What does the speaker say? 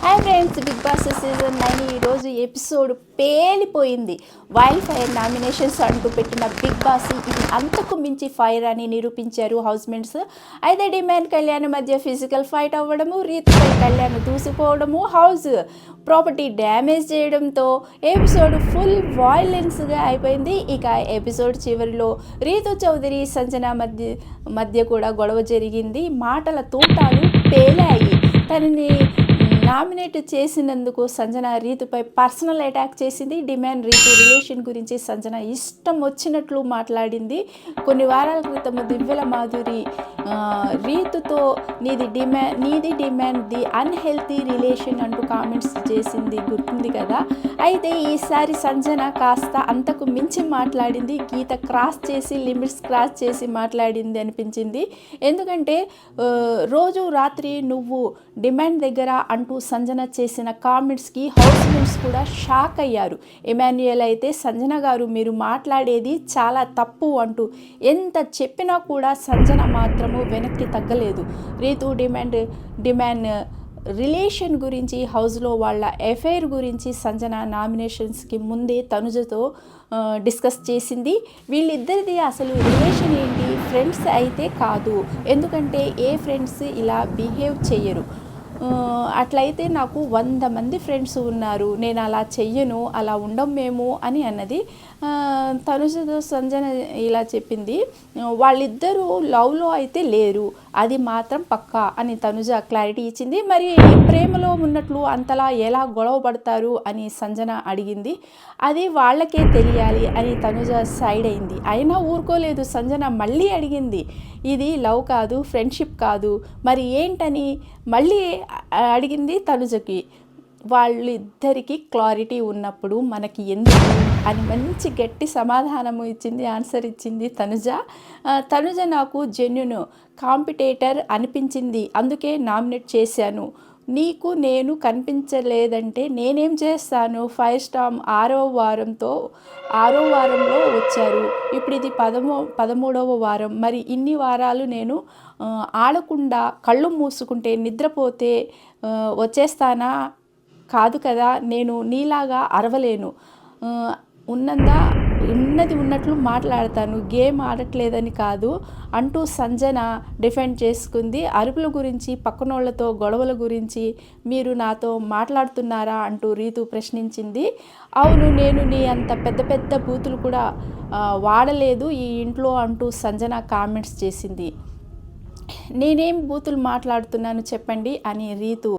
Hi friends, Bigg Boss season 9 ఈరోజు episode పేలిపోయింది. Wild fire nominations అంటూ పెట్టిన బిగ్ బాస్ ఇది అంతకు మించి ఫైర్ అని నిరూపించారు హౌస్మేట్స్. అయితే డిమాండ్ కళ్యాణ్ మధ్య ఫిజికల్ ఫైట్ అవ్వడము, రీతిపై కళ్యాణ్ దూసిపోవడము, హౌస్ ప్రాపర్టీ డ్యామేజ్ చేయడంతో ఎపిసోడ్ ఫుల్ వాయిలెన్స్గా అయిపోయింది. ఇక ఎపిసోడ్ చివరిలో రీతు చౌదరి సంజన మధ్య కూడా గొడవ జరిగింది. మాటల తూటాలు పేలాయి. తనని నామినేట్ చేసినందుకు సంజన రీతుపై పర్సనల్ అటాక్ చేసింది. డిమాండ్ రీతు రిలేషన్ గురించి సంజన ఇష్టం వచ్చినట్లు మాట్లాడింది. కొన్ని వారాల క్రితం దివ్యల మాధురి రీతుతో నీది డిమాండ్ ది అన్హెల్తీ రిలేషన్ అంటూ కామెంట్స్ చేసింది, గుర్తుంది కదా. అయితే ఈసారి సంజన కాస్త అంతకు మించి మాట్లాడింది. గీత క్రాస్ చేసి, లిమిట్స్ క్రాస్ చేసి మాట్లాడింది అనిపించింది. ఎందుకంటే రోజు రాత్రి నువ్వు డిమాండ్ దగ్గర అంటూ సంజన చేసిన కామెంట్స్కి హౌస్మేట్స్ కూడా షాక్ అయ్యారు. ఎమాన్యుయల్ అయితే సంజన గారు మీరు మాట్లాడేది చాలా తప్పు అంటూ ఎంత చెప్పినా కూడా సంజన మాత్రము వెనక్కి తగ్గలేదు. రీతు డిమాండ్ రిలేషన్ గురించి, హౌస్లో వాళ్ళ ఎఫైర్ గురించి సంజన నామినేషన్స్కి ముందే తనుజతో డిస్కస్ చేసింది. వీళ్ళిద్దరిది అసలు రిలేషన్ ఏంటి, ఫ్రెండ్స్ అయితే కాదు, ఎందుకంటే ఏ ఫ్రెండ్స్ ఇలా బిహేవ్ చెయ్యరు. అట్లయితే నాకు 100 మంది ఫ్రెండ్స్ ఉన్నారు, నేను అలా చెయ్యను, అలా ఉండం మేము అని అన్నది. తనుజతో సంజన ఇలా చెప్పింది. వాళ్ళిద్దరూ లవ్లో అయితే లేరు, అది మాత్రం పక్కా అని తనుజ క్లారిటీ ఇచ్చింది. మరి ప్రేమలో ఉన్నట్లు అంతలా ఎలా గొడవ పడతారు అని సంజన అడిగింది. అది వాళ్ళకే తెలియాలి అని తనుజ సైడ్ అయింది. అయినా ఊరుకోలేదు సంజన, మళ్ళీ అడిగింది. ఇది లవ్ కాదు, ఫ్రెండ్షిప్ కాదు, మరి ఏంటని మళ్ళీ అడిగింది తనుజకి. వాళ్ళిద్దరికీ క్లారిటీ ఉన్నప్పుడు మనకి ఎందుకు అని మంచి గట్టి సమాధానము ఇచ్చింది, ఆన్సర్ ఇచ్చింది తనుజ నాకు జెన్యున్ కాంపిటేటర్ అనిపించింది, అందుకే నామినేట్ చేశాను. నీకు నేను కనిపించలేదంటే నేనేం చేస్తాను. 5 స్టార్ 6వ వారంలో వచ్చారు, ఇప్పుడు ఇది 13వ వారం. మరి ఇన్ని వారాలు నేను ఆడకుండా కళ్ళు మూసుకుంటే నిద్రపోతే వచ్చేస్తానా? కాదు కదా, నేను నీలాగా అరవలేను, ఉన్నది ఉన్నట్లు మాట్లాడతాను, గేమ్ ఆడట్లేదని కాదు అంటూ సంజన డిఫెండ్ చేసుకుంది. అరుపుల గురించి, పక్కనోళ్లతో గొడవల గురించి మీరు నాతో మాట్లాడుతున్నారా అంటూ రీతు ప్రశ్నించింది. అవును, నేను నీ అంత పెద్ద బూతులు కూడా వాడలేదు ఈ ఇంట్లో అంటూ సంజన కామెంట్స్ చేసింది. నేనేం బూతులు మాట్లాడుతున్నాను చెప్పండి అని రీతు